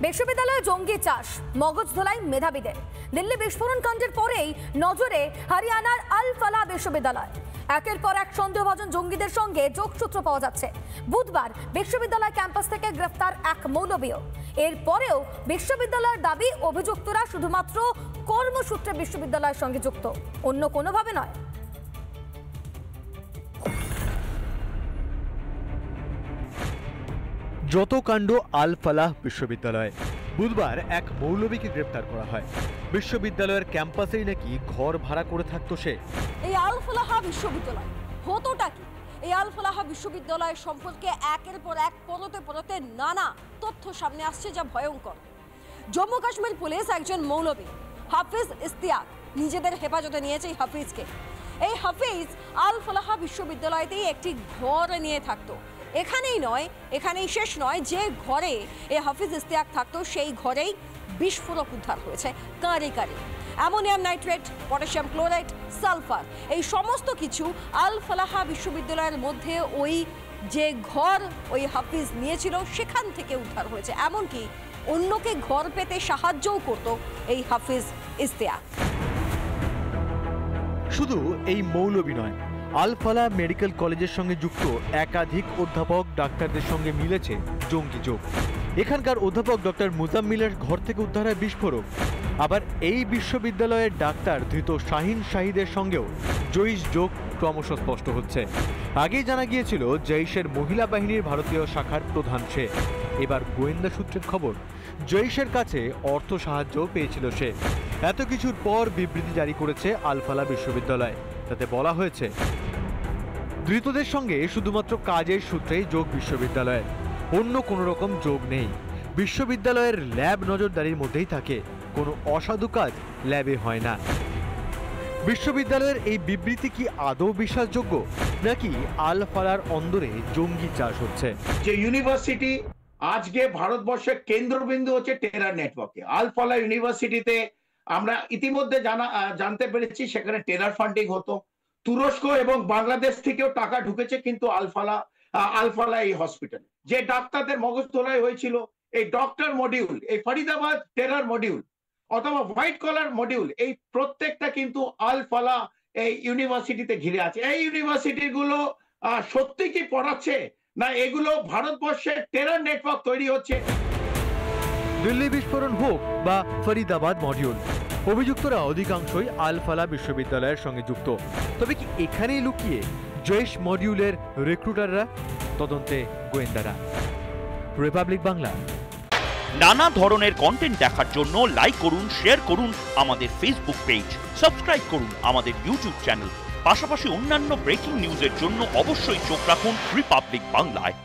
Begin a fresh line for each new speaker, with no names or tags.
বিশ্ববিদ্যালয়ে জঙ্গি চাষ, মগজ ধোলাই মেধাবীদের। দিল্লি বিস্ফোরণ কাণ্ডের পরেই নজরে হরিয়ানার আল ফালাহ বিশ্ববিদ্যালয়। একের পর এক সন্দেহভাজন জঙ্গিদের সঙ্গে যোগসূত্র পাওয়া যাচ্ছে। বুধবার বিশ্ববিদ্যালয় ক্যাম্পাস থেকে গ্রেফতার এক মৌলবীও। এরপরেও বিশ্ববিদ্যালয়ের দাবি, অভিযুক্তরা শুধুমাত্র কর্মসূত্রে বিশ্ববিদ্যালয়ের সঙ্গে যুক্ত, অন্য কোনোভাবে নয়।
যত কাণ্ড আল ফালাহ বিশ্ববিদ্যালয়। বুধবার এক মৌলবীকে গ্রেপ্তার করা হয়। বিশ্ববিদ্যালয়ের ক্যাম্পাসেই নাকি ঘর ভাড়া করে থাকতো সে।
এই আল ফালাহ বিশ্ববিদ্যালয় হতোটা কি? এই আল ফালাহ বিশ্ববিদ্যালয় সম্পর্কে একের পর এক পরতে পরতে নানা তথ্য সামনে আসছে, যা ভয়ঙ্কর। জম্মু কাশ্মীর পুলিশ একজন মৌলবী হাফিজ ইশতিয়াক নিজেদের হেফাজতে নিয়েছে। এই হাফিজকে, এই হাফিজ আল ফালাহ বিশ্ববিদ্যালয়তেই একটি ঘর নিয়ে থাকতো। এখানেই নয়, এখানেই শেষ নয়, যে ঘরে এই হাফিজ ইশতিয়াক থাকতো সেই ঘরেই বিস্ফোরক উদ্ধার হয়েছে। কারে কারে ammonium nitrate, potassium chloride, sulphur, এই সমস্ত কিছু আল ফালাহ বিশ্ববিদ্যালয়ের মধ্যে ওই যে ঘর ওই হাফিজ নিয়েছিল সেখান থেকে উদ্ধার হয়েছে। এমনকি অন্যকে ঘর পেতে সাহায্যও করত এই হাফিজ ইশতিয়াক।
শুধু এই মৌলবী নয়, আল ফালাহ মেডিকেল কলেজের সঙ্গে যুক্ত একাধিক অধ্যাপক ডাক্তারদের সঙ্গে মিলেছে জঙ্গি যোগ। এখানকার অধ্যাপক ডক্টর মুজাম্মিলের ঘর থেকে উদ্ধার হয় বিস্ফোরক। আবার এই বিশ্ববিদ্যালয়ের ডাক্তার ধৃত শাহিন শাহিদের সঙ্গেও জৈশ যোগ ক্রমশ স্পষ্ট হচ্ছে। আগেই জানা গিয়েছিল জৈশের মহিলা বাহিনীর ভারতীয় শাখার প্রধান সে। এবার গোয়েন্দা সূত্রের খবর, জৈশের কাছে অর্থ সাহায্য পেয়েছিল সে। এত কিছুর পর বিবৃতি জারি করেছে আল ফালাহ বিশ্ববিদ্যালয়। তাতে বলা হয়েছে, ধৃতদের সঙ্গে শুধুমাত্র কাজের সূত্রেই যোগ বিশ্ববিদ্যালয়ের, অন্য কোনো রকম যোগ নেই। বিশ্ববিদ্যালয়ের ল্যাব নজরদারির মধ্যেই থাকে, কোনো অসাধু কাজ ল্যাবে হয় না। বিশ্ববিদ্যালয়ের এই বিবৃতি কি আদৌ বিশ্বাসযোগ্য, নাকি আল ফালাহর অন্দরে জঙ্গি চাষ হচ্ছে?
যে ইউনিভার্সিটি আজকে ভারতবর্ষের কেন্দ্রবিন্দু হচ্ছে টেরার নেটওয়ার্কে, আল ফালাহ ইউনিভার্সিটিতে আমরা ইতিমধ্যে জানতে পেরেছি সেখানে টেরার ফান্ডিং হতো। তুরস্ক এবং বাংলাদেশ থেকেও টাকা ঢুকেছে কিন্তু আল ফালাহ এই হসপিটালে যে ডাক্তারদের মগজ ধোলাই হয়েছিল, এই ডক্টর মডিউল, এই ফরিদাবাদ টেরার মডিউল অথবা হোয়াইট কলার মডিউল, এই প্রত্যেকটা কিন্তু আল ফালাহ এই ইউনিভার্সিটিতে ঘিরে আছে। এই ইউনিভার্সিটি গুলো সত্যি কি পড়াচ্ছে, না এগুলো ভারতবর্ষের টেরার নেটওয়ার্ক তৈরি হচ্ছে?
দিল্লি বিস্ফোরণ হোক বা ফরিদাবাদ মডিউল, অভিযুক্তরা অধিকাংশই আল ফালাহ বিশ্ববিদ্যালয়ের সঙ্গে যুক্ত। তবে কি এখানেই লুকিয়ে জৈশ মডিউলের রিক্রুটাররা? তদন্তে গোয়েন্দারা। রিপাবলিক বাংলা।
নানা ধরনের কন্টেন্ট দেখার জন্য লাইক করুন, শেয়ার করুন আমাদের ফেসবুক পেজ, সাবস্ক্রাইব করুন আমাদের ইউটিউব চ্যানেল। পাশাপাশি অন্যান্য ব্রেকিং নিউজের জন্য অবশ্যই চোখ রাখুন রিপাবলিক বাংলায়।